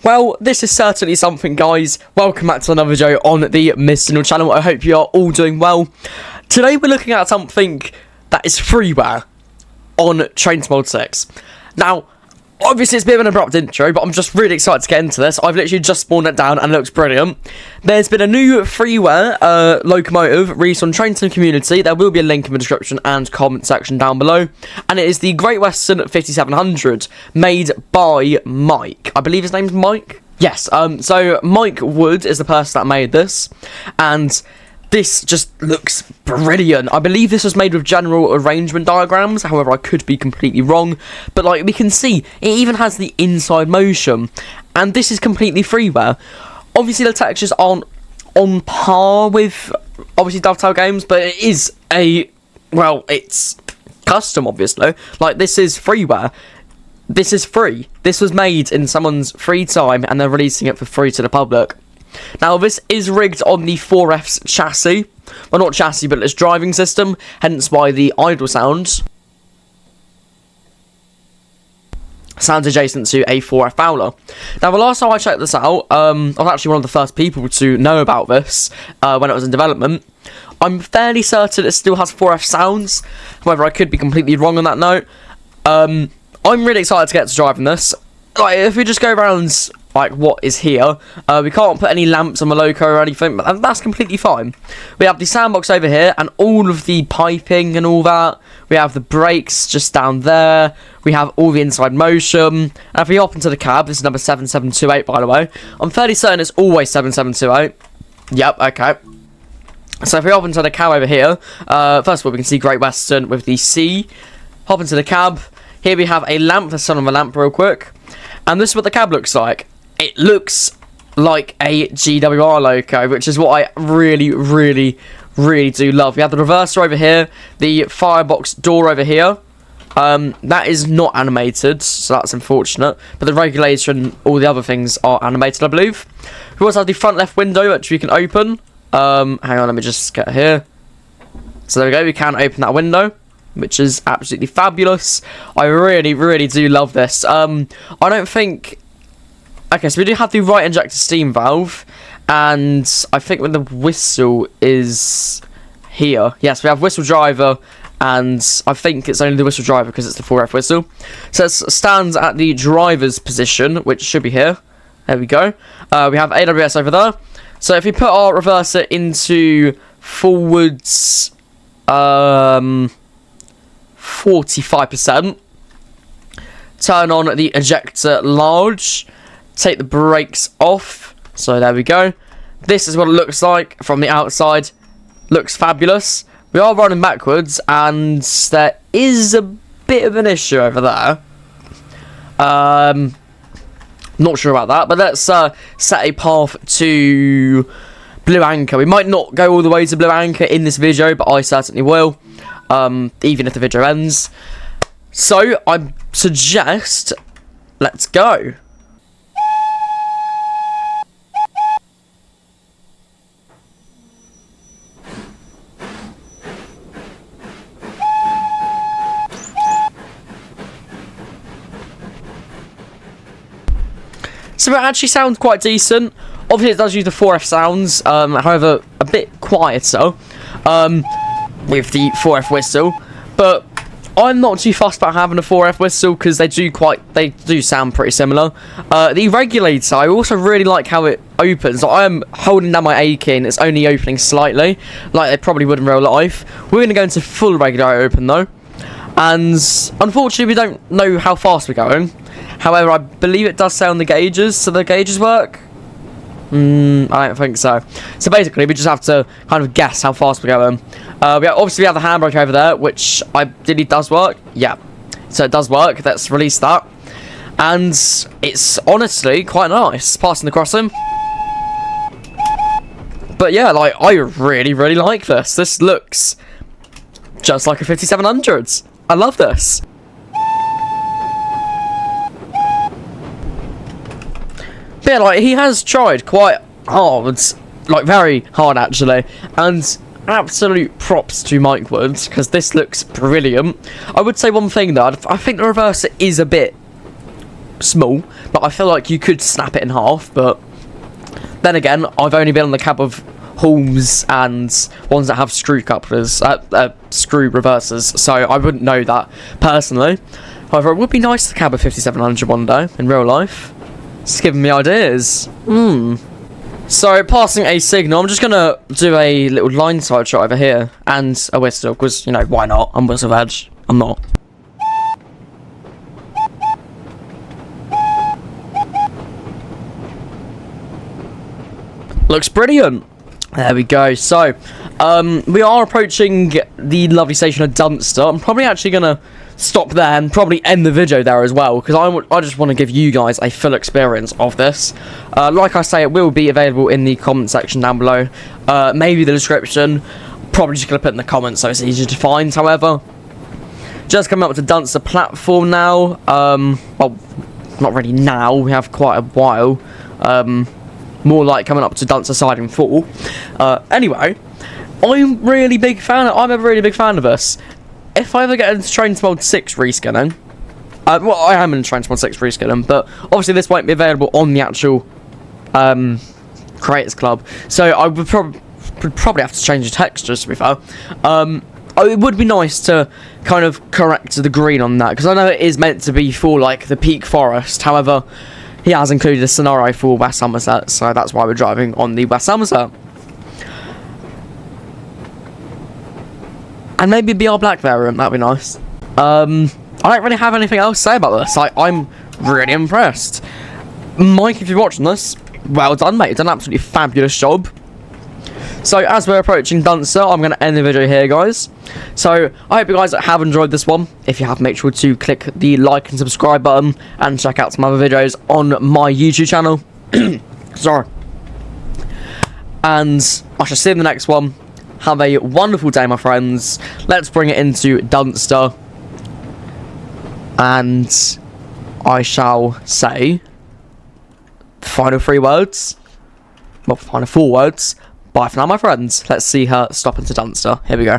Well, this is certainly something, guys. Welcome back to another video on the Mr. channel. I hope you are all doing well. Today we're looking at something that is freeware on TSW6. Now, obviously it's a bit of an abrupt intro, but I'm just really excited to get into this. I've literally just spawned it down and it looks brilliant. There's been a new freeware locomotive released on Train Sim Community. There will be a link in the description and comment section down below. And it is the Great Western 5700, made by Mike. I believe his name's Mike? Yes, so Mike Wood is the person that made this. And this just looks brilliant. I believe this was made with general arrangement diagrams. However, I could be completely wrong. But like we can see, it even has the inside motion. And this is completely freeware. Obviously, the textures aren't on par with, obviously, Dovetail games. But it is well, it's custom, obviously. Like, this is freeware. This is free. This was made in someone's free time. And they're releasing it for free to the public. Now, this is rigged on the 4F's chassis. Well, not chassis, but its driving system. Hence why the idle sounds adjacent to a 4F Fowler. Now, the last time I checked this out, I was actually one of the first people to know about this when it was in development. I'm fairly certain it still has 4F sounds. However, I could be completely wrong on that note. I'm really excited to get to driving this. Like, if we just go around like what is here, we can't put any lamps on the loco or anything, but that's completely fine. We have the sandbox over here and all of the piping and all that. We have the brakes just down there. We have all the inside motion. And if we hop into the cab, this is number 7728, by the way. I'm fairly certain it's always 7728. Yep, okay. So if we hop into the cab over here, first of all we can see Great Western with the C. Hop into the cab. Here we have a lamp. Let's turn on the lamp real quick. And this is what the cab looks like. It looks like a GWR loco, which is what I really do love. We have the reverser over here, the firebox door over here. That is not animated, so that's unfortunate. But the regulator and all the other things are animated, I believe. We also have the front left window, which we can open. Hang on, let me just get here. So there we go, we can open that window, which is absolutely fabulous. I really do love this. I don't think... Okay, so we do have the right injector steam valve, and I think when the whistle is here. Yes, we have whistle driver, and I think it's only the whistle driver because it's the 4F whistle. So it stands at the driver's position, which should be here. There we go. We have AWS over there. So if we put our reverser into forwards 45%, turn on the ejector large, take the brakes off. So there we go. This is what it looks like from the outside. Looks fabulous. We are running backwards and there is a bit of an issue over there. Not sure about that, but let's set a path to Blue Anchor. We might not go all the way to Blue Anchor in this video, but I certainly will, even if the video ends. So I suggest let's go. So it actually sounds quite decent. Obviously it does use the 4F sounds, however a bit quieter with the 4F whistle. But I'm not too fussed about having a 4F whistle because they do sound pretty similar. The regulator, I also really like how it opens. Like, I am holding down my A key and it's only opening slightly, like they probably would in real life. We're going to go into full regulator open though. And unfortunately we don't know how fast we're going. However, I believe it does say on the gauges, so the gauges work? I don't think so. So basically, we just have to kind of guess how fast we're going. Obviously, we have the handbrake over there, which it does work. Yeah, so it does work. Let's release that. And it's honestly quite nice, passing the crossing. But yeah, like, I really like this. This looks just like a 5700. I love this. Yeah, like, he has tried quite hard, like, very hard, actually, and absolute props to Mike Wood, because this looks brilliant. I would say one thing, though, I think the reverser is a bit small, but I feel like you could snap it in half. But then again, I've only been on the cab of Halls and ones that have screw couplers, screw reversers, so I wouldn't know that personally. However, it would be nice to cab a 5700 one day in real life. It's giving me ideas. So, passing a signal, I'm just gonna do a little line side shot over here and a whistle, because, you know, why not? I'm whistle edge. I'm not. Looks brilliant. There we go. So, we are approaching the lovely station of Dunster. I'm probably actually going to stop there and probably end the video there as well, because I just want to give you guys a full experience of this. Like I say, it will be available in the comment section down below. Maybe the description. Probably just going to put in the comments so it's easier to find, however. Just coming up to Dunster platform now. Well, not really now. We have quite a while. More like coming up to Dunster Siding 4. Anyway, I'm a really big fan of this. If I ever get into Train Mode 6 reskinning, well, I am in Train Mode 6 reskinning, but obviously this won't be available on the actual Creators Club, so I would probably have to change the textures, to be fair. It would be nice to kind of correct the green on that, because I know it is meant to be for like the Peak Forest. However, he has included a scenario for West Somerset, so that's why we're driving on the West Somerset. And maybe a BR Black variant, that'd be nice. I don't really have anything else to say about this. I'm really impressed. Mike, if you're watching this, well done, mate. You've done an absolutely fabulous job. So, as we're approaching Dunster, I'm going to end the video here, guys. So, I hope you guys have enjoyed this one. If you have, make sure to click the like and subscribe button and check out some other videos on my YouTube channel. Sorry. And I shall see you in the next one. Have a wonderful day, my friends. Let's bring it into Dunster. And I shall say the final 3 words. Well, final 4 words. Bye for now, my friends. Let's see her stop into Dunster. Here we go.